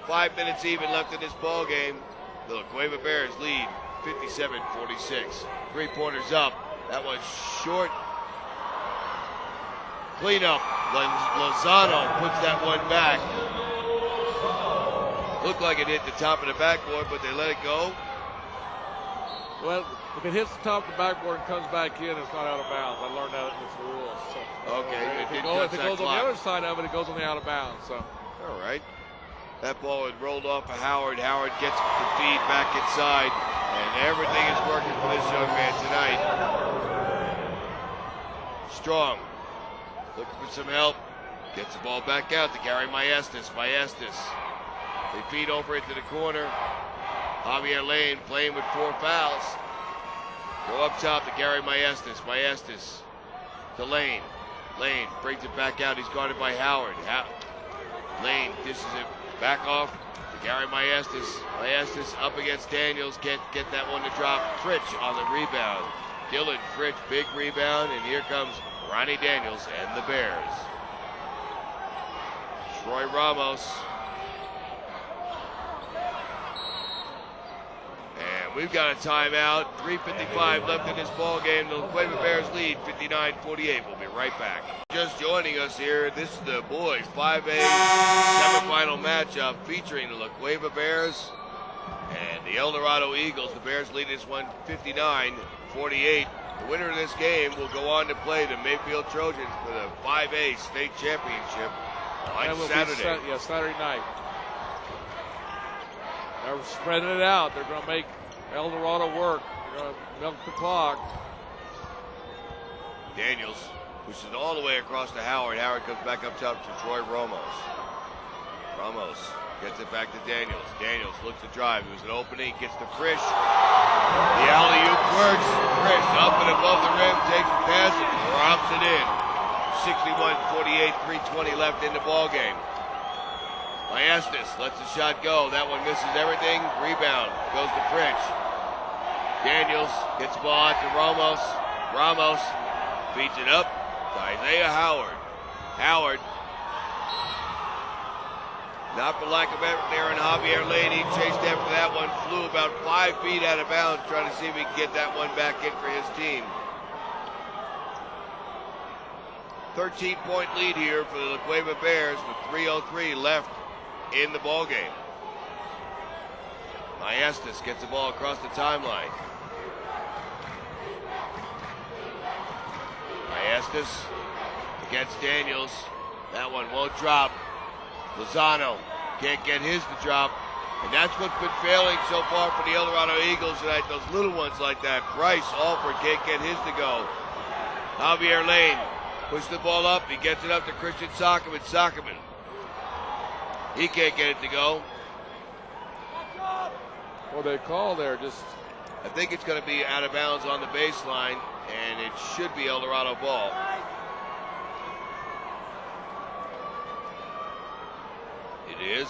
5 minutes even left in this ball game. The Cueva Bears lead 57-46. 3-pointers up. That was short. Cleanup. Lozano puts that one back. Looked like it hit the top of the backboard, but they let it go. Well, if it hits the top of the backboard and comes back in, it's not out of bounds. I learned that in the rules. So, okay. if it goes on the other side of it, it goes on the out of bounds. So. All right. That ball had rolled off of Howard. Howard gets the feed back inside, and everything is working for this young man tonight. Strong. Looking for some help. Gets the ball back out to Gary Maestas. They feed over into the corner. Javier Lane playing with 4 fouls. Go up top to Gary Maestas. Maestas to Lane. Lane brings it back out. He's guarded by Howard. Lane dishes it back off to Gary Maestas. Maestas up against Daniels. Can't get that one to drop. Fritsch on the rebound. Dylan Fritsch, big rebound. And here comes Ronnie Daniels and the Bears. Troy Ramos. And we've got a timeout. 3:55 left in this ball game. The Cueva Bears lead 59-48. We'll be right back. Just joining us here, this is the boys 5A semifinal matchup featuring the La Cueva Bears and the Eldorado Eagles. The Bears lead this one 59-48. The winner of this game will go on to play the Mayfield Trojans for the 5A state championship on Saturday. Saturday night. They're spreading it out. They're going to make Eldorado work. They're going to milk the clock. Daniels pushes it all the way across to Howard. Howard comes back up top to Troy Ramos. Ramos gets it back to Daniels. Daniels looks to drive. It was an opening. Gets to Frisch. The alley-oop works. Frisch up and above the rim. Takes the pass and drops it in. 61-48. 3:20 left in the ball game. Maestas lets the shot go. That one misses everything. Rebound goes to Fritsch. Daniels gets the ball out to Ramos. Ramos feeds it up to Isaiah Howard. Howard, not for lack of effort there in Javier Lane. He chased after that one, flew about 5 feet out of bounds, trying to see if he can get that one back in for his team. 13-point lead here for the La Cueva Bears with 3:03 left in the ball game. Maestas gets the ball across the timeline. Maestas against Daniels. That one won't drop. Lozano can't get his to drop. And that's what's been failing so far for the Eldorado Eagles tonight. Those little ones like that. Bryce Alford can't get his to go. Javier Lane pushes the ball up. He gets it up to Christian Sockman. Sockman. He can't get it to go. What they call there, I think it's going to be out of bounds on the baseline, and it should be Eldorado ball. It is.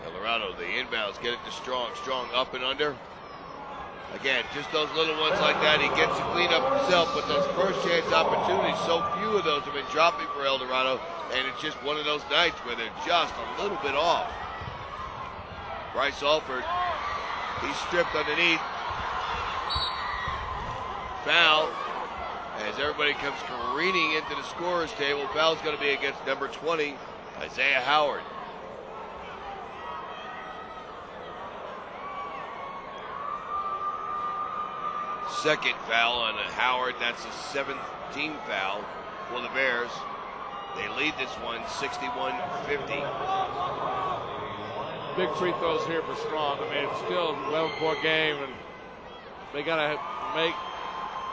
Eldorado, the inbounds, get it to Strong. Strong up and under. Again, just those little ones like that. He gets to clean up himself, but those first chance opportunities, so few of those have been dropping for Eldorado, and it's just one of those nights where they're just a little bit off. Bryce Alford, he's stripped underneath. Foul, as everybody comes careening into the scorer's table. Foul's going to be against number 20, Isaiah Howard. Second foul on Howard. That's the 17th foul for the Bears. They lead this one 61-50. Big free throws here for Strong. I mean, it's still an 11-point game, and they got to make,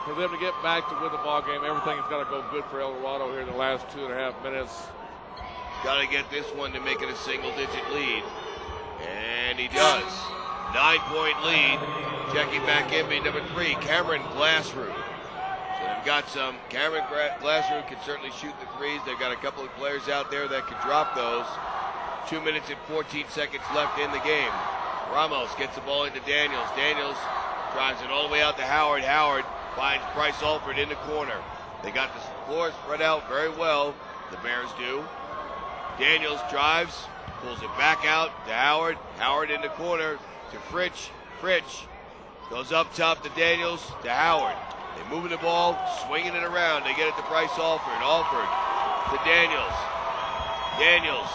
for them to get back to win the ball game, everything's got to go good for Eldorado here in the last 2.5 minutes. Got to get this one to make it a single-digit lead. And he does. 9-point lead. Checking back in, be number 3, Cameron Glassroot. So they've got some. Cameron Glassroot can certainly shoot the threes. They've got a couple of players out there that can drop those. 2 minutes and 14 seconds left in the game. Ramos gets the ball into Daniels. Daniels drives it all the way out to Howard. Howard finds Bryce Alford in the corner. They got the floor spread out very well. The Bears do. Daniels drives, pulls it back out to Howard. Howard in the corner to Fritsch. Fritsch goes up top to Daniels to Howard. They're moving the ball, swinging it around. They get it to Bryce Alford. Alford to Daniels. Daniels.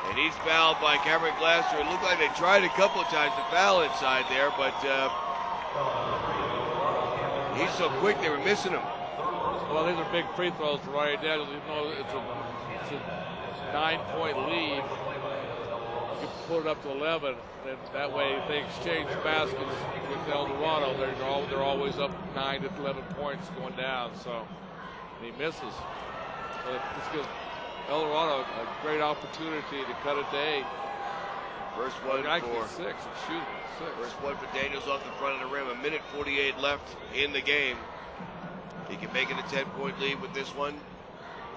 And he's fouled by Cameron Glasser. It looked like they tried a couple of times to foul inside there, but he's so quick they were missing him. Well, these are big free throws for Ryan Daniels. Even though it's a 9-point lead, you can put it up to 11, and that way if they exchange baskets with Eldorado, they're always up 9 to 11 points going down. So, and he misses. So this gives Eldorado a great opportunity to cut it to 8. First one for 6. Excuse me, 6. First one for Daniels off the front of the rim. 1:48 left in the game. He can make it a 10-point lead with this one.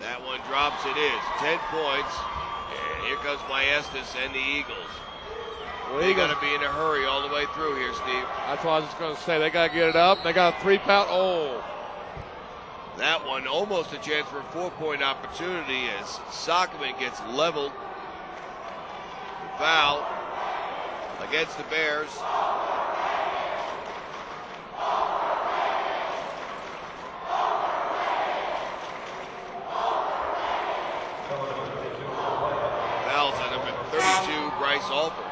That one drops. It is 10 points. And here comes Maestas and the Eagles. Well, they got to be in a hurry all the way through here, Steve. That's what I was just going to say. They got to get it up. They got a 3-pound. Oh. That one almost a chance for a 4-point opportunity as Sockman gets leveled. Foul against the Bears. Fouls on number 32, Bryce Alford.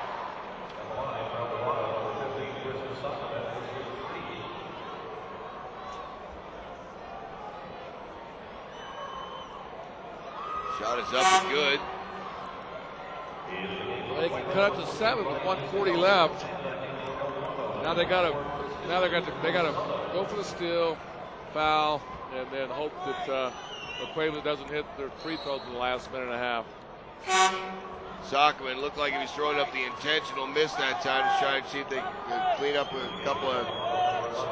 Shot is up and good. They can cut it to 7 with 1:40 left. Now they got to go for the steal, foul, and then hope that Cueva doesn't hit their free throws in the last minute and a half. Sockman looked like he was throwing up the intentional miss that time to try and see if they could clean up a couple of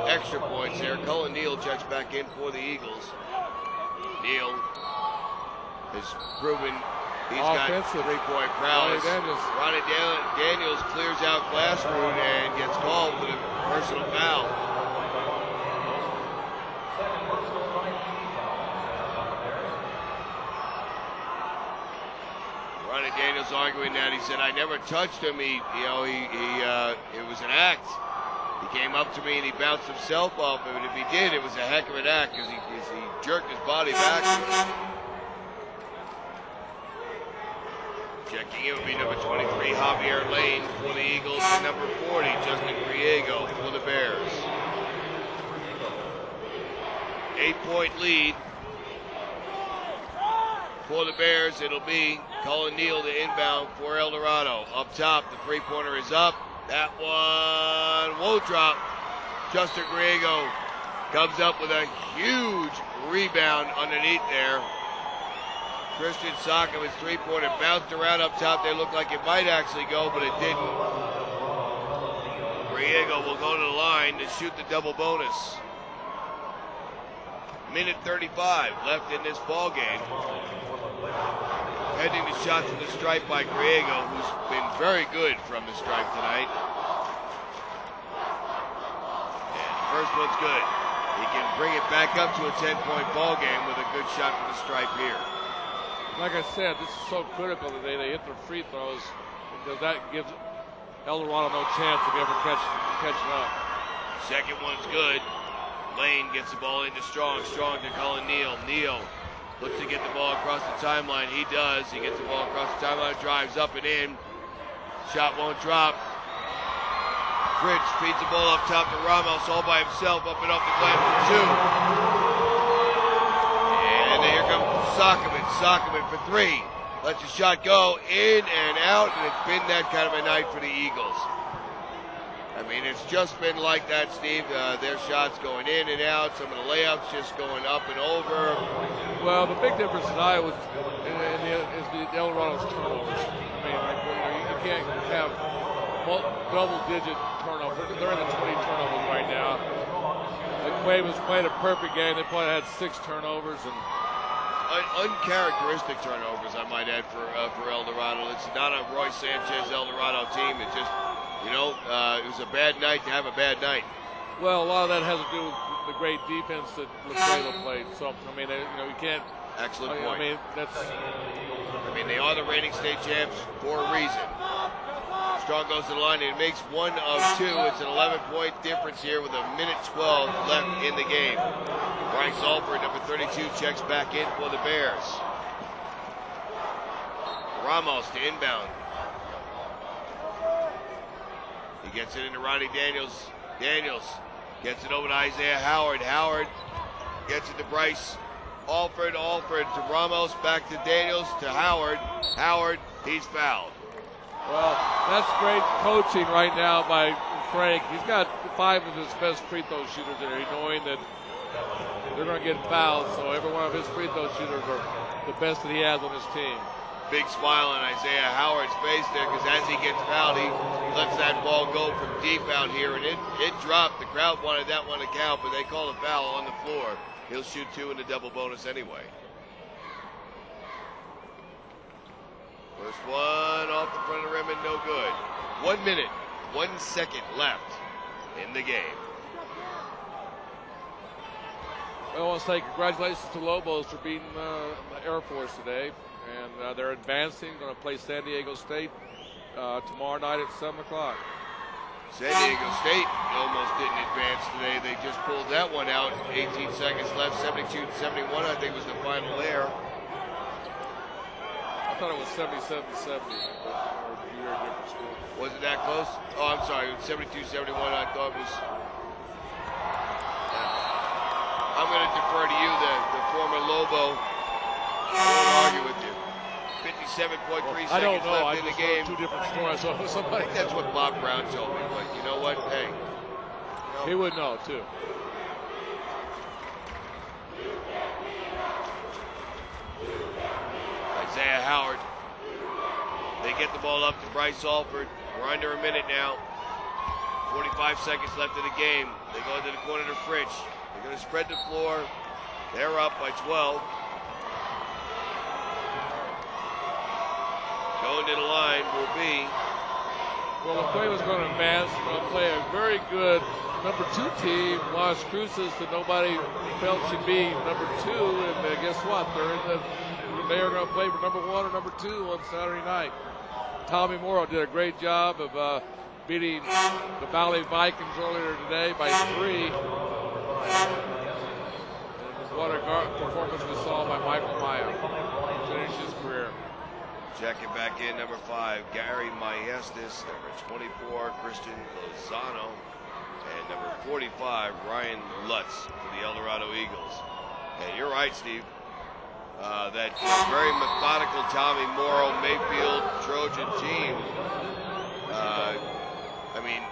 extra points there. Cullen Neal checks back in for the Eagles. Neal has proven he's got three-point prowess. Ronnie Daniels clears out Glassroot and gets called for the personal foul. Ronnie Daniels arguing that. He said, "I never touched him. It was an act. He came up to me and he bounced himself off him, and if he did, it was a heck of an act because he jerked his body back." Checking in would be number 23, Javier Lane for the Eagles, and number 40, Justin Griego for the Bears. 8-point lead for the Bears. It'll be Cullen Neal to inbound for Eldorado. Up top, the three-pointer is up. That one won't drop. Justin Griego comes up with a huge rebound underneath there. Christian Sockman's three-pointer bounced around up top. They looked like it might actually go, but it didn't. Griego will go to the line to shoot the double bonus. Minute 35 left in this ball game. Heading the shot from the stripe by Griego, who's been very good from the stripe tonight. And the first one's good. He can bring it back up to a 10-point ball game with a good shot from the stripe here. Like I said, this is so critical that they hit their free throws because that gives Eldorado no chance of ever catching up. Second one's good. Lane gets the ball into Strong. Strong to Cullen Neal. Neal looks to get the ball across the timeline. He does. He gets the ball across the timeline, drives up and in. Shot won't drop. Fritsch feeds the ball up top to Ramos all by himself, up and off the glass for two. And here comes Sockman for three. Lets the shot go in and out, and it's been that kind of a night for the Eagles. I mean, it's just been like that, Steve. Their shots going in and out, some of the layups just going up and over. Well, the big difference tonight was is the Eldorado's turnovers. I mean, you can't have double-digit turnovers. They're in the 20 turnovers right now. The Cueva's played a perfect game. They probably had 6 turnovers and uncharacteristic turnovers, I might add, for Eldorado. It's not a Roy Sanchez Eldorado team. It just, it was a bad night to have a bad night. Well, a lot of that has to do with the great defense that Lefebvre played. So, I mean, you can't Excellent point. I mean, they are the reigning state champs for a reason. Strong goes to the line and makes one of two. It's an 11-point difference here with a minute 12 left in the game. Bryce Alford, number 32, checks back in for the Bears. Ramos to inbound. He gets it into Ronnie Daniels. Daniels gets it over to Isaiah Howard. Howard gets it to Bryce Alford. Alford to Ramos. Back to Daniels to Howard. Howard, he's fouled. Well, that's great coaching right now by Frank. He's got 5 of his best free throw shooters there, knowing that they're going to get fouled. So every one of his free throw shooters are the best that he has on his team. Big smile on Isaiah Howard's face there, because as he gets fouled, he lets that ball go from deep out here, and it dropped. The crowd wanted that one to count, but they called a foul on the floor. He'll shoot 2 in the double bonus anyway. First one off the front of the rim and no good. 1 minute, 1 second left in the game. I want to say congratulations to Lobos for beating the Air Force today. And they're advancing, going to play San Diego State tomorrow night at 7 o'clock. San Diego State almost didn't advance today. They just pulled that one out. 18 seconds left, 72-71, I think was the final there. I thought it was 77-70, or you're a different school. Was it that close? Oh, I'm sorry, it was 72-71, I thought it was. I'm going to defer to you, the former Lobo. I won't argue with you. 57.3 seconds left in the game. 2 different stories. So somebody. I think that's what Bob Brown told me, but you know what? Hey. He would know, too. Isaiah Howard. They get the ball up to Bryce Alford. We're under a minute now. 45 seconds left in the game. They go into the corner to Fritsch. They're going to spread the floor. They're up by 12. Going to the line will be. Well, the play was going to advance. Going to play a very good number 2 team, Las Cruces, that nobody felt should be number 2. And guess what? They are going to play for number 1 or number 2 on Saturday night. Tommy Morrow did a great job of beating the Valley Vikings earlier today by 3. And what a performance we saw by Michael Maya to finish his career. Checking back in, number 5, Gary Maestas, number 24, Christian Lozano, and number 45, Ryan Lutz for the Eldorado Eagles. And you're right, Steve. That very methodical Tommy Morrow Mayfield Trojan team. I mean,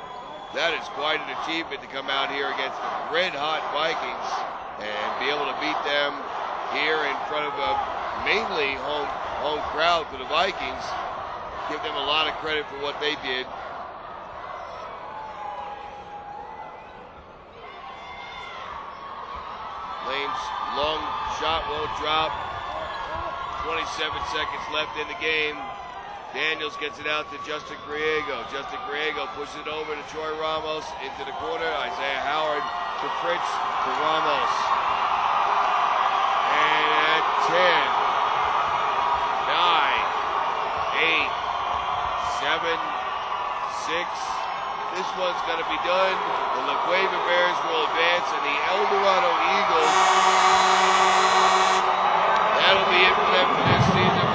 that is quite an achievement to come out here against the red-hot Vikings and be able to beat them here in front of a mainly home crowd for the Vikings. Give them a lot of credit for what they did. Lane's long shot won't drop. 27 seconds left in the game. Daniels gets it out to Justin Griego. Justin Griego pushes it over to Troy Ramos into the corner. Isaiah Howard to Fritsch to Ramos. And at 10, 9, 8, 7, 6. This one's going to be done. The La Cueva Bears will advance, and the Eldorado Eagles, that'll be it for them for this season.